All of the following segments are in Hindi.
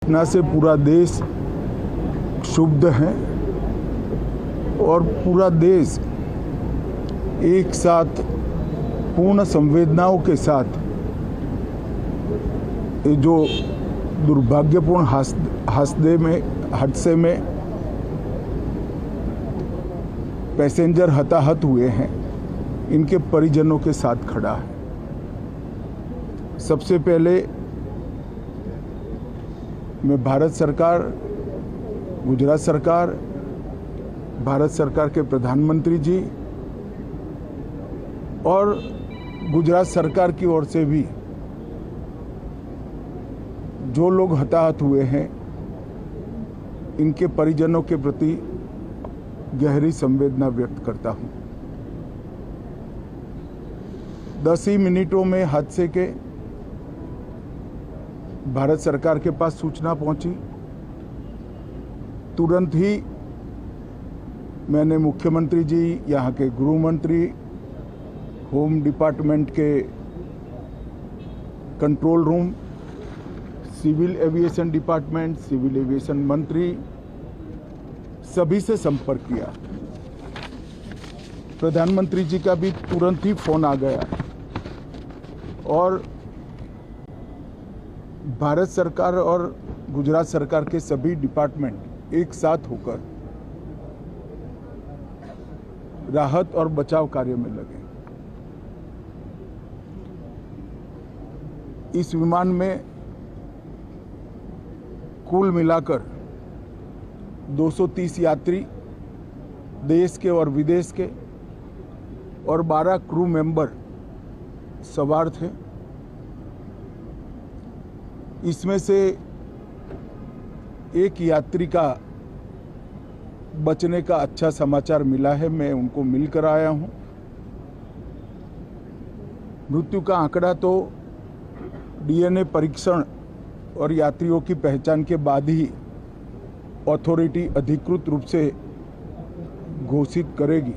घटना से पूरा देश क्षुब्ध है और पूरा देश एक साथ पूर्ण संवेदनाओं के साथ ये जो दुर्भाग्यपूर्ण हादसे में पैसेंजर हताहत हुए हैं, इनके परिजनों के साथ खड़ा है। सबसे पहले मैं भारत सरकार, गुजरात सरकार, भारत सरकार के प्रधानमंत्री जी और गुजरात सरकार की ओर से भी जो लोग हताहत हुए हैं, इनके परिजनों के प्रति गहरी संवेदना व्यक्त करता हूं। 10 ही मिनटों में हादसे के भारत सरकार के पास सूचना पहुंची। तुरंत ही मैंने मुख्यमंत्री जी, यहाँ के गृह मंत्री, होम डिपार्टमेंट के control room, civil aviation department, civil aviation मंत्री, सभी से संपर्क किया। प्रधानमंत्री जी का भी तुरंत ही फोन आ गया और भारत सरकार और गुजरात सरकार के सभी डिपार्टमेंट एक साथ होकर राहत और बचाव कार्य में लगे। इस विमान में कुल मिलाकर 230 यात्री देश के और विदेश के और 12 क्रू मेंबर सवार थे। इसमें से एक यात्री का बचने का अच्छा समाचार मिला है, मैं उनको मिलकर आया हूं। मृत्यु का आंकड़ा तो डीएनए परीक्षण और यात्रियों की पहचान के बाद ही अथॉरिटी अधिकृत रूप से घोषित करेगी,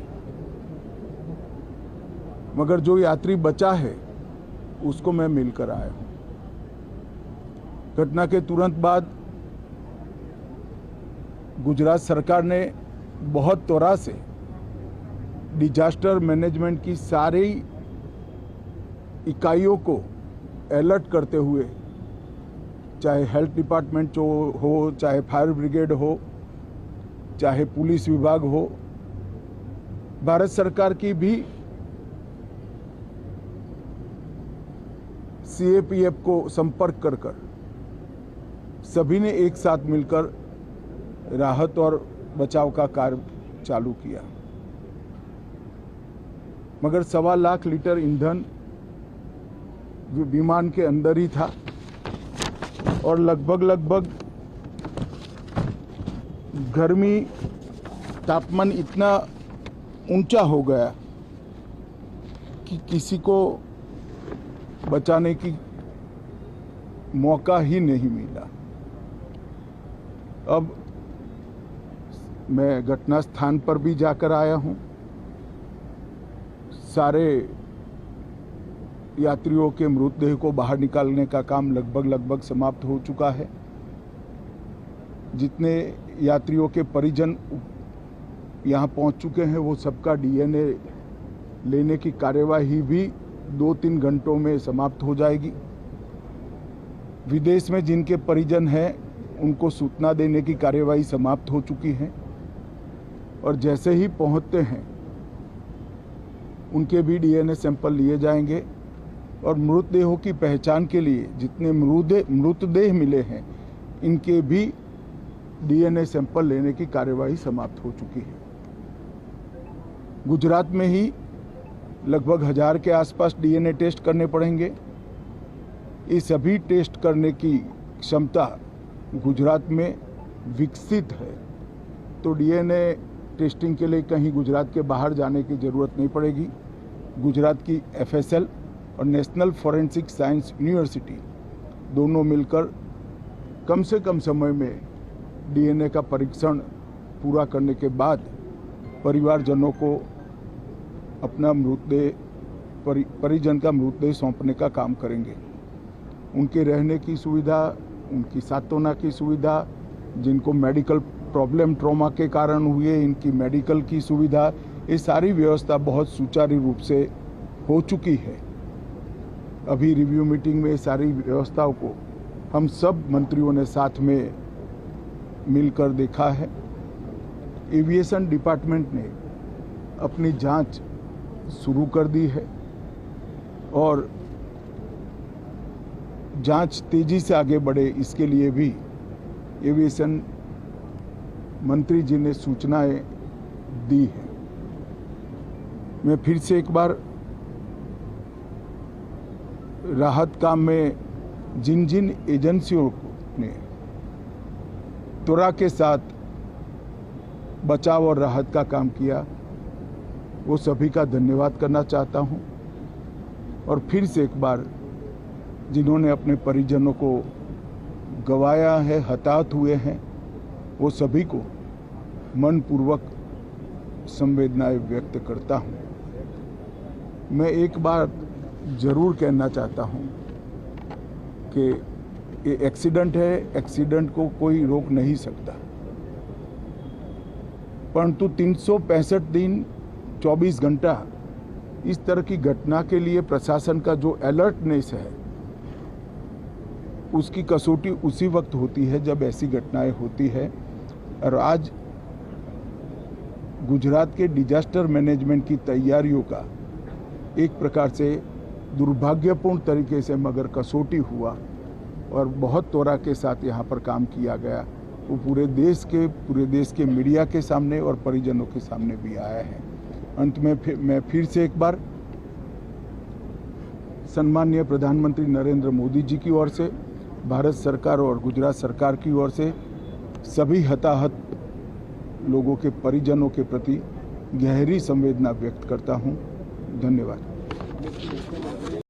मगर जो यात्री बचा है उसको मैं मिलकर आया हूं। घटना के तुरंत बाद गुजरात सरकार ने बहुत त्वरा से डिजास्टर मैनेजमेंट की सारी इकाइयों को अलर्ट करते हुए, चाहे हेल्थ डिपार्टमेंट हो, चाहे फायर ब्रिगेड हो, चाहे पुलिस विभाग हो, भारत सरकार की भी सीएपीएफ को संपर्क कर सभी ने एक साथ मिलकर राहत और बचाव का कार्य चालू किया। मगर 1.25 लाख लीटर ईंधन विमान के अंदर ही था और लगभग गर्मी, तापमान इतना ऊंचा हो गया कि किसी को बचाने की मौका ही नहीं मिला। अब मैं घटना स्थान पर भी जाकर आया हूं। सारे यात्रियों के मृतदेह को बाहर निकालने का काम लगभग समाप्त हो चुका है। जितने यात्रियों के परिजन यहां पहुंच चुके हैं, वो सबका डीएनए लेने की कार्यवाही भी 2-3 घंटों में समाप्त हो जाएगी। विदेश में जिनके परिजन हैं, उनको सूचना देने की कार्यवाही समाप्त हो चुकी है और जैसे ही पहुंचते हैं उनके भी डीएनए सैंपल लिए जाएंगे और मृतदेहों की पहचान के लिए जितने मृतदेह मिले हैं, इनके भी डीएनए सैंपल लेने की कार्यवाही समाप्त हो चुकी है। गुजरात में ही लगभग 1000 के आसपास डीएनए टेस्ट करने पड़ेंगे। ये सभी टेस्ट करने की क्षमता गुजरात में विकसित है, तो डीएनए टेस्टिंग के लिए कहीं गुजरात के बाहर जाने की ज़रूरत नहीं पड़ेगी। गुजरात की एफएसएल और नेशनल फॉरेंसिक साइंस यूनिवर्सिटी दोनों मिलकर कम से कम समय में डीएनए का परीक्षण पूरा करने के बाद परिवारजनों को अपना मृतदेह, परिजन का मृतदेह सौंपने का काम करेंगे। उनके रहने की सुविधा उनकी सांत्वना की सुविधा, जिनको मेडिकल प्रॉब्लम ट्रॉमा के कारण हुए इनकी मेडिकल की सुविधा, ये सारी व्यवस्था बहुत सुचारू रूप से हो चुकी है। अभी रिव्यू मीटिंग में सारी व्यवस्थाओं को हम सब मंत्रियों ने साथ में मिलकर देखा है। एविएशन डिपार्टमेंट ने अपनी जांच शुरू कर दी है और जांच तेजी से आगे बढ़े, इसके लिए भी एविएशन मंत्री जी ने सूचनाएं दी हैं। मैं फिर से एक बार राहत काम में जिन जिन एजेंसियों ने त्वरा के साथ बचाव और राहत का काम किया, वो सभी का धन्यवाद करना चाहता हूं। और फिर से एक बार जिन्होंने अपने परिजनों को गंवाया है, हताहत हुए हैं, वो सभी को मनपूर्वक संवेदनाएं व्यक्त करता हूं। मैं एक बार जरूर कहना चाहता हूं कि ये एक्सीडेंट है, एक्सीडेंट को कोई रोक नहीं सकता, परंतु 365 दिन 24 घंटा इस तरह की घटना के लिए प्रशासन का जो अलर्टनेस है, उसकी कसौटी उसी वक्त होती है जब ऐसी घटनाएं होती है। और आज गुजरात के डिजास्टर मैनेजमेंट की तैयारियों का एक प्रकार से दुर्भाग्यपूर्ण तरीके से मगर कसौटी हुआ और बहुत त्वरा के साथ यहाँ पर काम किया गया, वो पूरे देश के मीडिया के सामने और परिजनों के सामने भी आया है। अंत में मैं फिर से एक बार सम्माननीय प्रधानमंत्री नरेंद्र मोदी जी की ओर से, भारत सरकार और गुजरात सरकार की ओर से सभी हताहत लोगों के परिजनों के प्रति गहरी संवेदना व्यक्त करता हूं। धन्यवाद।